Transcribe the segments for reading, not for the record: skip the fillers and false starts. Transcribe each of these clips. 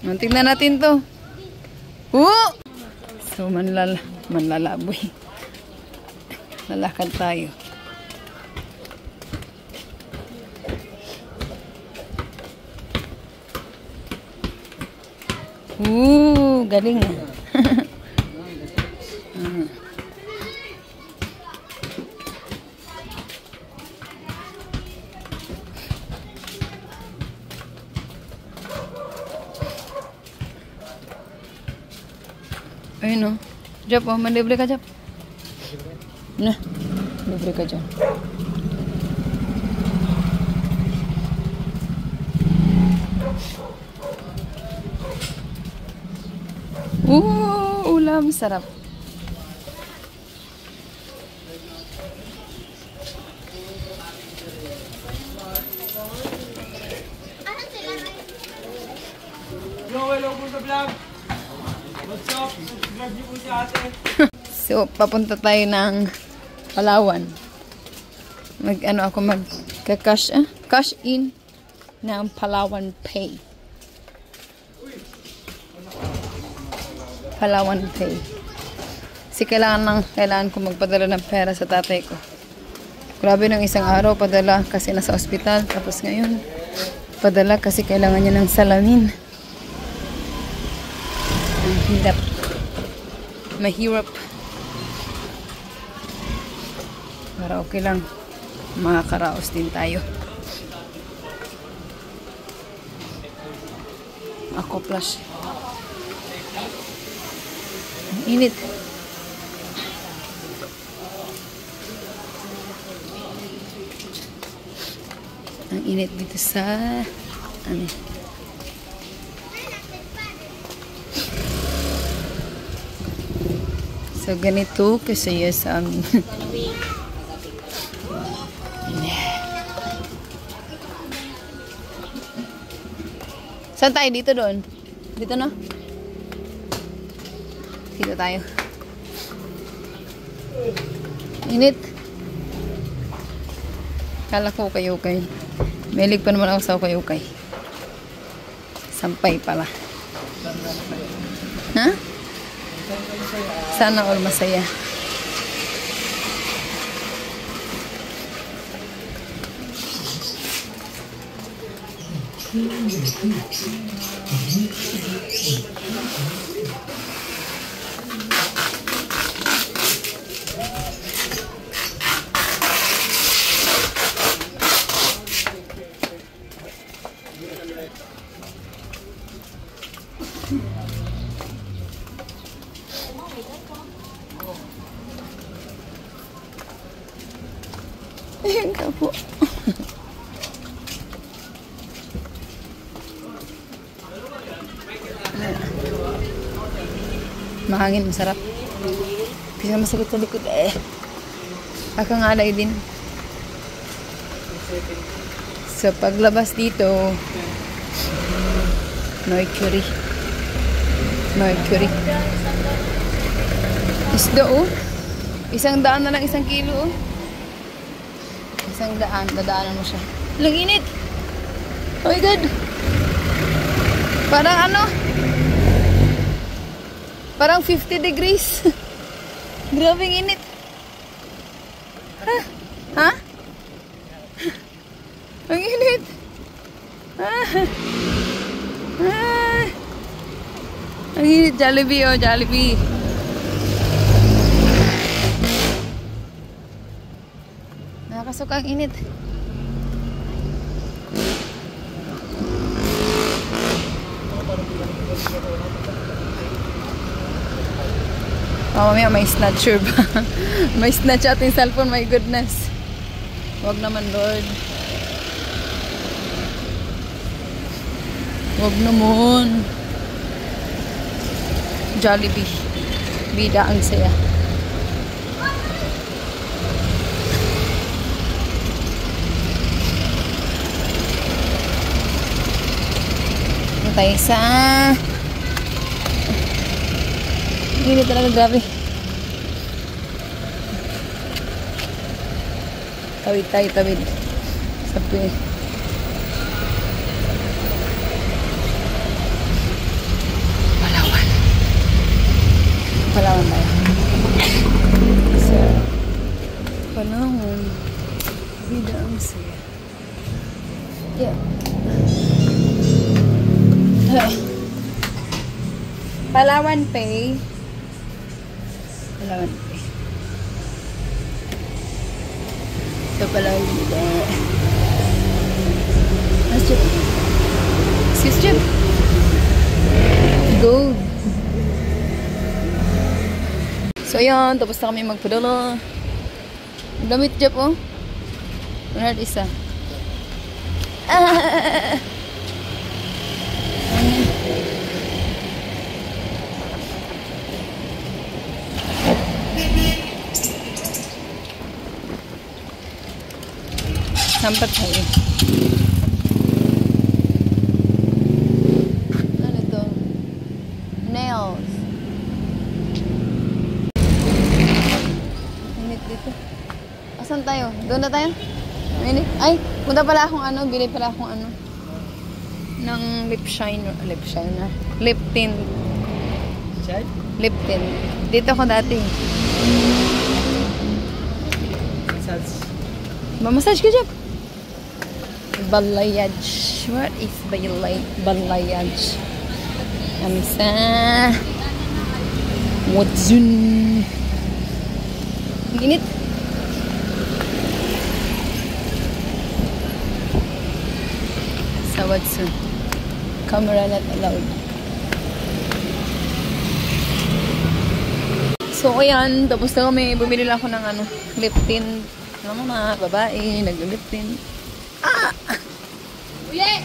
Tingnan natin to. So, manlalaboy. Lalakad tayo. Galing na. Ayun o. Jap, malibre ka, Jap. Nah, libre ka dyan. Ulam, sarap. Hello po sa vlog. What's up? Subscribe niyo po si ate. So, papunta tayo ng Palawan. Cash in ng Palawan Pay. Palawan Pay. Kasi kailangan ko magpadala ng pera sa tatay ko. Grabe ng isang araw, padala kasi nasa ospital. Tapos ngayon, padala kasi kailangan niya ng salamin. Ang hirap. Mahirap. Para okay lang. Makakaraos din tayo. Ako plus. Ang init. Ang init dito sa So, ganito kasi sa amin. Saan tayo? Dito doon? Dito no? Dito tayo. Init. Kala ko ukay-ukay. Mahilig pa naman ako sa ukay-ukay. Sampay pala. Ha? Sana all masaya. Ayan ka po. Mahangin, masarap. Bisa masakit sa likod eh. Akang alay din. So paglabas dito, Mercury. Isda oh. 100 na lang 1 kilo oh. 100, dadaanan mo siya. Lang init. Oh my God. Parang ano? Parang 50 degrees. Grabing init. Ha? Ang init. Ang init. Jollibee oh, Jollibee. Nakakasok ang init. Oh, mamaya may snatcher ba? May snatch ating cellphone, my goodness. Wag naman, Lord. Wag naman. Jollibee. Bida ang saya. Tayo sa ini talaga grabe. Tawid. Sabi. Palawan Pay. Palawan Pay. Ito Palawan Pay. Let's check. Excuse Jim. Gold. So yan, tapos na kami magpadala. Damit Jeff oh. 100 isa. Sampat tayo. Ano ito? Nails. Init dito. Asan tayo? Doon na tayo? Init. Ay, punta pala akong ano. Bili pala akong ano. Ng lip shiner. Lip shiner. Lip tint. Lip tint. Dito ako dati. Mamasage ka, Jeff? Balayage. What is balayage? Amisa. Watsun. Init. Sa Watsun. Camera not allowed. So, ayan. Tapos na kami. Bumili lang ako ng ano, lip tint. Alam mo mga babae, nag-lip tint. Ah! Uye!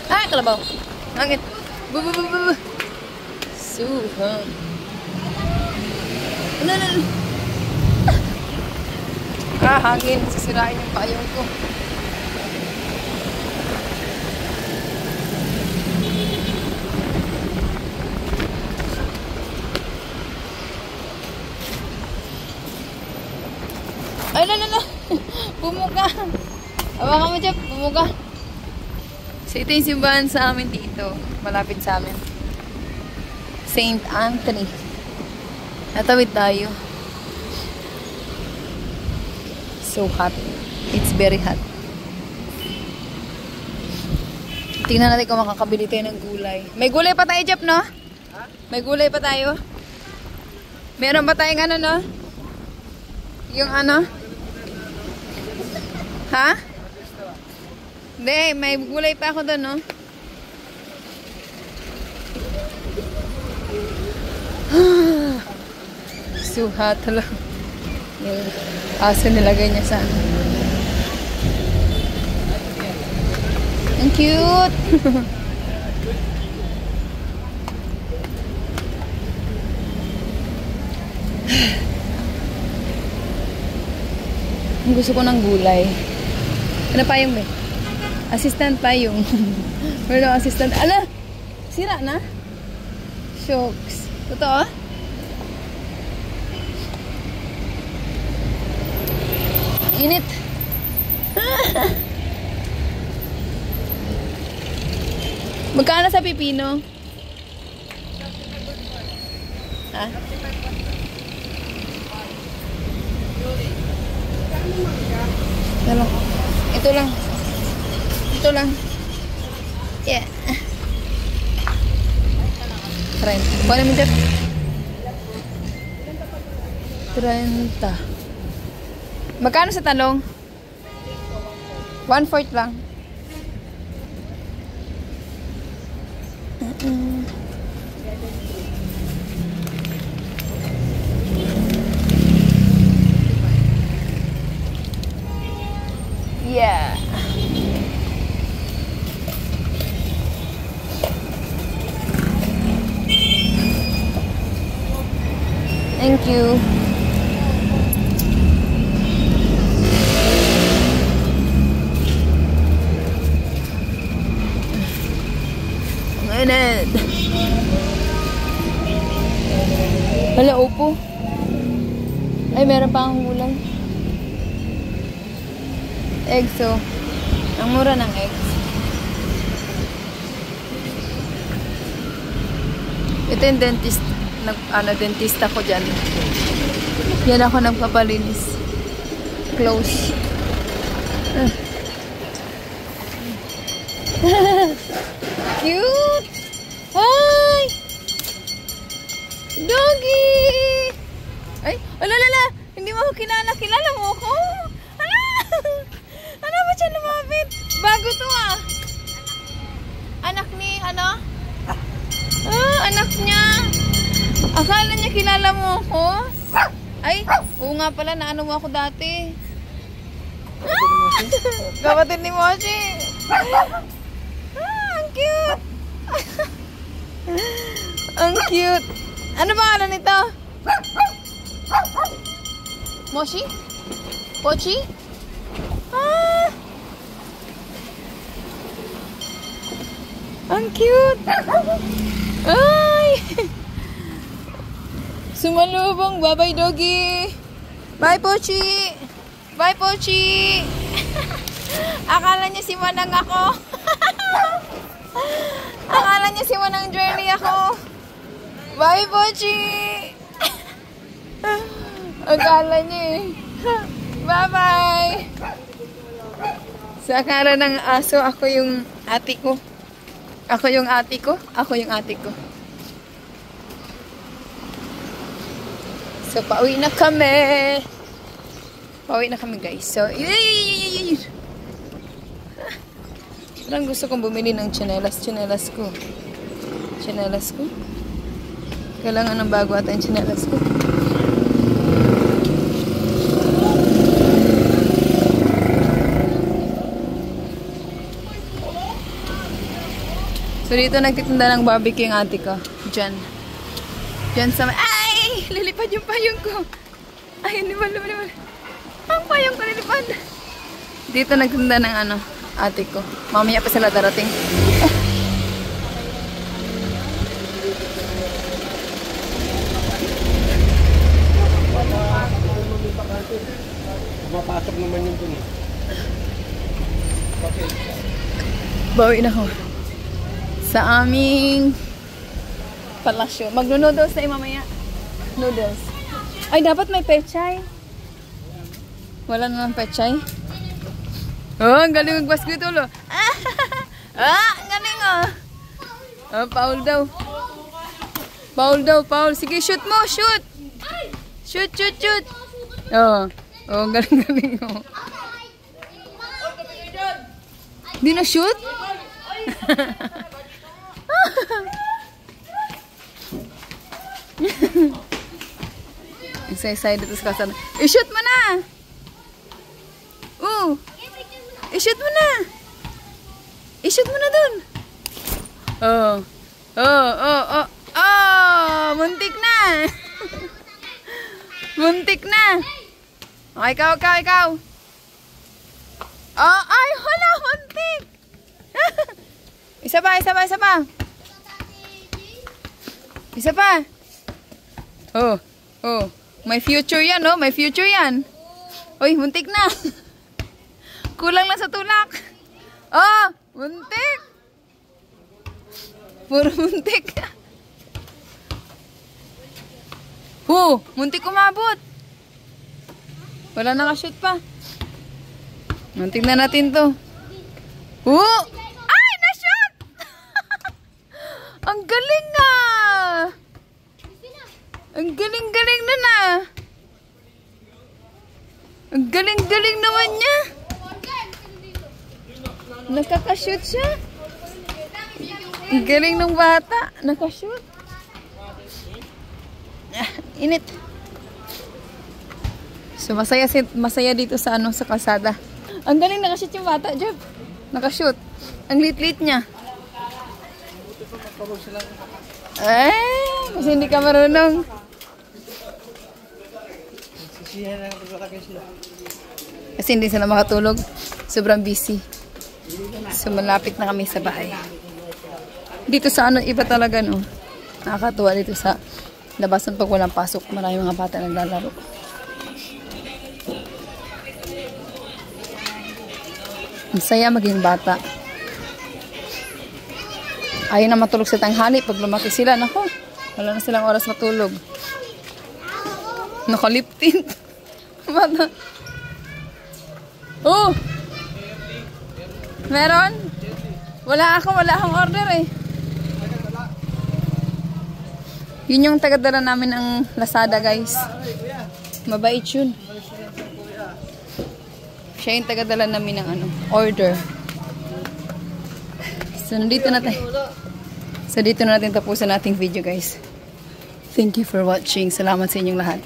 Ah, kalabaw. Hangit. Bu. Suha. Ano. Ah, hangin. Sisirain yung payong ko. Ay, no. Bumuka. Awa mo, Jeff. Bumuka. So, ito yung simbahan sa amin dito. Malapit sa amin. St. Anthony. Natawid tayo. So hot. It's very hot. Tingnan natin kung makakabili tayo ng gulay. May gulay pa tayo, Jeff, no? May gulay pa tayo. Meron pa tayong ano, no? Yung ano? Ha? Hindi, may gulay pa ako doon, no? Suha talaga. Yung aso nilagay niya sa ano. Ang cute! Gusto ko ng gulay. Ano pa yung may? Assistant pa yung. Meron akong assistant. Ala! Sira na? Shocks. Totoo? Init. Magkano sa pipino? Ha? Ito lang. Ito lang. Yeah. 30. Kuha namin dyan. 30. Magkano sa talong? 1/4 lang. Yeah. Thank you. Init. Wala, upo. Ay, meron pa akong gulay. Eggs, oh. Ang mura ng eggs. Ito yung dentist. Dentista ko dyan. Yan ako nagpapalinis. Close. Cute! Hi! anak niya. Akala niya kilala mo ako? Ay, oo nga pala, naano mo ako dati. Kapatid ni Moshi. Ang cute. Ang cute. Ano ba pangalan nito? Moshi? Pochi? Ah! Ang cute. Ay! Sumalubong. Bye-bye, doggy. Bye, Pochi. Bye, Pochi. Akala niya si Manang ako. Akala niya si Manang Journey ako. Bye, Pochi. Akala niya eh. Bye-bye. Sa akala ng aso, ako yung ate ko. Ako yung ate ko. Ako yung ate ko. So, pauwi na kami. Pauwi na kami, guys. So, parang gusto kong bumili ng tsinelas. Tsinelas ko. Tsinelas ko. Kailangan ng bago ata yung tsinelas ko. So, dito nagtitinda ng barbecue yung ate ko. Diyan. Diyan sa... Ay! Lilipad yung payong ko. Ay, liman. Ang payong ko lilipad. Dito nagtinda ng ano, ate ko. Mamaya pa sila darating. Mapasok naman yung dun eh. Bawi na ako. Sa aming palasyo. Magno-noodles na mamaya. Noodles. Ay, dapat may pechay. Wala naman pechay. Oh, ang galing mag-basket ulo. Ang galing oh. Oh, Paul daw. Paul. Sige, shoot mo, shoot. Shoot. Oh, ang galing oh. Di na shoot? Excited sa kasana. I-shoot mo na! I-shoot mo na! I-shoot mo na dun! Muntik na! Muntik na! Oh, ikaw! Oh, ay, hala! Muntik! Isa pa! Isa pa! Oh. May future yan, oh. May future yan. Uy, muntik na. Kulang lang sa tulak. Oh, muntik. Puro muntik. Muntik umabot. Wala nakashoot pa. Muntik na natin to. Ay, na-shoot! Ang galing nga. Ang galing-galing na na. Ang galing-galing naman niya. Nakakashoot siya. Ang galing ng bata. Nakashoot. Init. So, masaya dito sa sa kalsada. Ang galing nakashoot yung bata, Jeb. Nakashoot. Ang lit-lit niya. Kasi hindi ka marunong. Kasi hindi sila makatulog. Sobrang busy. So, malapit na kami sa bahay. Dito sa iba talaga, no? Nakakatuwa dito sa labasan pag walang pasok. Maraming mga bata naglalaro. Ang saya maging bata. Ayaw na matulog sa tanghali. Pag lumaki sila, nako, wala na silang oras matulog. Nakaliptin. Bata. Oh! Meron? Wala akong order eh. Yun yung tagadala namin ng Lazada, guys. Mabait yun. Siya yung tagadala namin ng order. So, nandito na tayo So dito na natin tapusin ating video guys. Thank you for watching. Salamat sa inyong lahat.